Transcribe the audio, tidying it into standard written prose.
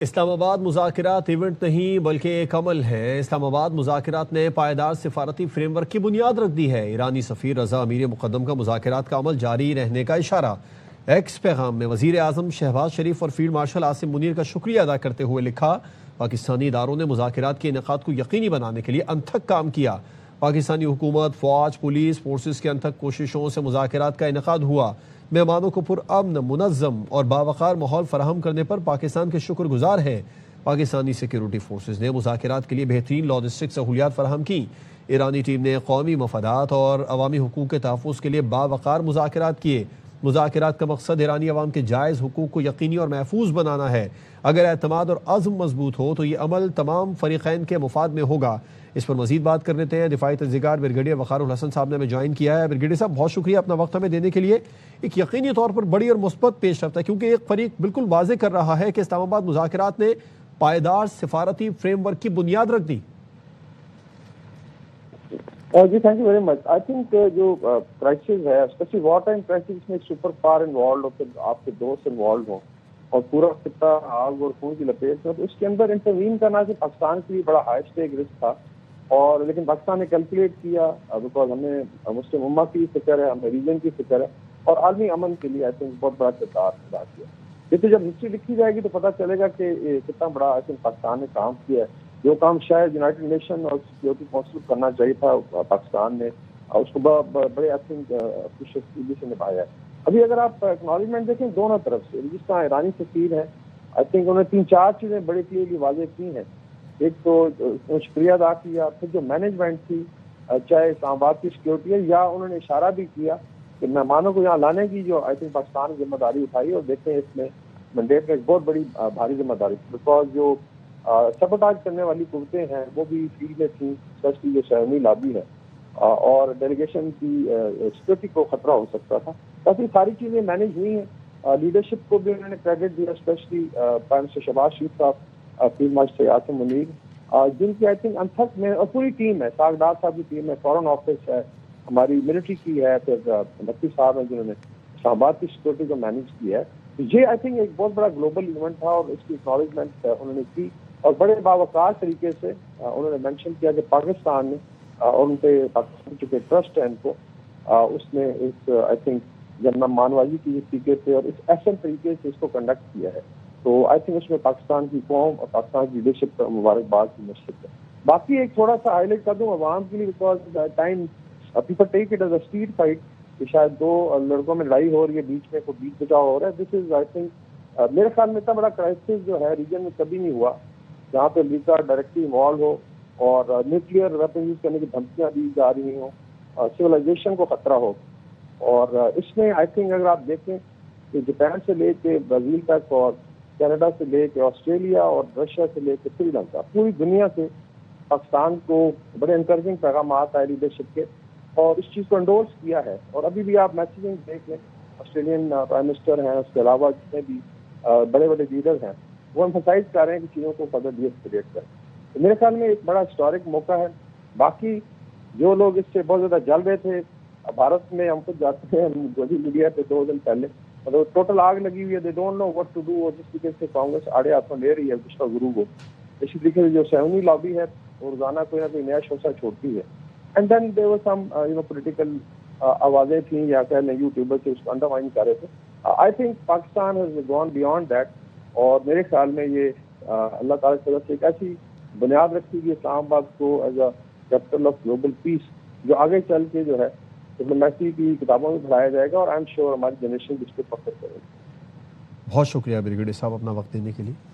اسلام آباد مذاکرات ایونٹ نہیں بلکہ ایک عمل ہے۔ اسلام آباد مذاکرات نے پائیدار سفارتی فریم ورک کی بنیاد رکھ دی ہے۔ ایرانی سفیر رضا امیر مقدم کا مذاکرات کا عمل جاری رہنے کا اشارہ۔ ایکس پیغام میں وزیر اعظم شہباز شریف اور فیلڈ مارشل عاصم منیر کا شکریہ ادا کرتے ہوئے لکھا، پاکستانی اداروں نے مذاکرات کے انعقاد کو یقینی بنانے کے لیے انتھک کام کیا۔ پاکستانی حکومت، فوج، پولیس فورسز کے انتھک کوششوں سے مذاکرات کا انعقاد ہوا۔ مہمانوں کو پرامن، منظم اور باوقار ماحول فراہم کرنے پر پاکستان کے شکر گزار ہیں۔ پاکستانی سیکیورٹی فورسز نے مذاکرات کے لیے بہترین لاجسٹک سہولیات فراہم کی۔ ایرانی ٹیم نے قومی مفادات اور عوامی حقوق کے تحفظ کے لیے باوقار مذاکرات کیے۔ مذاکرات کا مقصد ایرانی عوام کے جائز حقوق کو یقینی اور محفوظ بنانا ہے۔ اگر اعتماد اور عزم مضبوط ہو تو یہ عمل تمام فریقین کے مفاد میں ہوگا۔ اس پر مزید بات کر لیتے ہیں دفاعی تحقیقات بریگیڈیئر وقار الحسن صاحب نے ہمیں جوائن کیا ہے۔ بریگیڈیئر صاحب بہت شکریہ اپنا وقت ہمیں دینے کے لیے۔ ایک یقینی طور پر بڑی اور مثبت پیش رفت ہے کیونکہ ایک فریق بالکل واضح کر رہا ہے کہ اسلام آباد مذاکرات نے پائیدار سفارتی فریم ورک کی بنیاد رکھ دی۔ جی thank you very much. I think جو کرائسس ہے اسپیشلی وار ٹائم کرائسس میں سپر پاور انوالوڈ ہو، پھر آپ کے دوست انوالوڈ ہوں اور پورا خطہ آگ اور خون کی لپیٹ میں، تو اس کے اندر انٹروین کرنا کہ پاکستان کے لیے بڑا ہائی اسٹیک رسک تھا، اور لیکن پاکستان نے کیلکولیٹ کیا بیکاز ہمیں مسلم امہ کی فکر ہے، ہمیں ریجن کی فکر ہے اور عالمی امن کے لیے آئی تھنک بہت بڑا کردار ادا کیا۔ یہ تو جب ہسٹری لکھی جائے گی تو پتہ چلے گا کہ کتنا بڑا آئی تھنک پاکستان نے کام کیا ہے۔ جو کام شاید یونائٹڈ نیشن اور سیکورٹی کونسل کرنا چاہیے تھا پاکستان نے اس کو بڑے آئی تھنک خوشی سے نبھایا ہے۔ ابھی اگر آپ اکنالجمنٹ دیکھیں دونوں طرف سے، جس طرح ایرانی سفیر ہے آئی تھنک انہوں نے 3-4 چیزیں بڑی کلیئرلی واضح کی ہیں۔ ایک تو شکریہ ادا کیا، پھر جو مینجمنٹ تھی چاہے اسلام آباد کی سیکورٹی ہے، یا انہوں نے اشارہ بھی کیا کہ مہمانوں کو یہاں لانے کی جو آئی تھنک پاکستان کی ذمہ داری اٹھائی، اور دیکھیں اس میں مینڈیٹ میں ایک بہت بڑی بھاری ذمہ داری تھی، بیکاز جو سبوٹاج کرنے والی قوتیں ہیں وہ بھی فیلڈ میں تھیں، اسپیشلی جو شہرنی لابی ہے اور ڈیلیگیشن کی سیکورٹی کو خطرہ ہو سکتا تھا۔ کافی ساری چیزیں مینیج ہوئی ہیں۔ لیڈرشپ کو بھی انہوں نے کریڈٹ دیا، اسپیشلی پرائم منسٹر شہباز شریف صاحب، فیلڈ مارشل عاصم منیر، جن کی آئی تھنک انتھک میں، اور پوری ٹیم ہے، ساگدار صاحب کی ٹیم ہے، فورن آفس ہے، ہماری ملٹری کی ہے، پھر نقوی صاحب ہیں جنہوں نے اسلام آباد کی سیکورٹی کو مینیج کیا ہے۔ یہ آئی تھنک ایک بہت بڑا گلوبل ایونٹ تھا اور اس کی اکنالجمنٹ انہوں نے کی، اور بڑے باوقار طریقے سے انہوں نے مینشن کیا کہ پاکستان نے اور ان پہ پاکستان چونکہ ٹرسٹ ہے ان کو، اس نے اس آئی تھنک جب مانوازی کی اس طریقے سے اور اس احسن طریقے سے اس کو کنڈکٹ کیا ہے، تو آئی تھنک اس میں پاکستان کی قوم اور پاکستان کی لیڈرشپ کا مبارکباد کی مشرق ہے۔ باقی ایک تھوڑا سا ہائی لائٹ کر دوں عوام کے لیے، because time people take it as a straight fight کہ شاید دو لڑکوں میں لڑائی ہو رہی ہے، بیچ میں کوئی بیچ بچاؤ ہو رہا ہے۔ دس از آئی تھنک میرے خیال میں اتنا بڑا کرائسس جو ہے ریجن میں کبھی نہیں ہوا جہاں پہ امریکہ ڈائریکٹلی انوالو ہو اور نیوکلیئر ویپن یوز کرنے کی دھمکیاں دی جا رہی ہوں، سویلائزیشن کو خطرہ ہو۔ اور اس میں آئی تھنک اگر آپ دیکھیں کہ جاپان سے لے کے برازیل تک اور کینیڈا سے لے کے آسٹریلیا اور رشیا سے لے کے سری لنکا، پوری دنیا سے پاکستان کو بڑے انکریجنگ پیغامات آئے لیڈرشپ کے، اور اس چیز کو انڈورس کیا ہے۔ اور ابھی بھی آپ میسیجنگ دیکھ لیں، آسٹریلین پرائم منسٹر ہیں، اس کے علاوہ جتنے بھی بڑے بڑے لیڈر ہیں وہ ایمفسائز کر رہے ہیں کہ چیزوں کو فردر ڈی ایسکیلیٹ کریں۔ تو میرے خیال میں ایک بڑا ہسٹورک موقع ہے۔ باقی جو لوگ اس سے بہت زیادہ جل رہے تھے، بھارت میں ہم خود جاتے ہیں گودی میڈیا پہ 2 دن پہلے، مطلب ٹوٹل آگ لگی ہوئی ہے، they don't know what to do, اور جس طریقے سے کانگریس آڑے ہاتھوں لے رہی ہے جس کا گرو کو، اسی طریقے سے جو سیونی لابی ہے وہ روزانہ کوئی نہ کوئی نیا شوشہ چھوڑتی ہے۔ And then there was some political آوازیں تھیں یا کہہ لیں یوٹیوبر سے اس کو انڈرمائن کر رہے تھے۔ I think Pakistan has gone beyond that, اور میرے خیال میں یہ اللہ تعالیٰ کی طرف سے ایک ایسی بنیاد رکھی گئی اسلام آباد کو as A capital of global peace, جو آگے چل کے جو ہے ڈپلومیسی کی کتابوں میں پڑھایا جائے گا، اور آئی ایم شیور ہماری جنریشن جس پہ فخر کرے گی۔ بہت شکریہ بریگیڈیئر صاحب اپنا وقت دینے کے لیے۔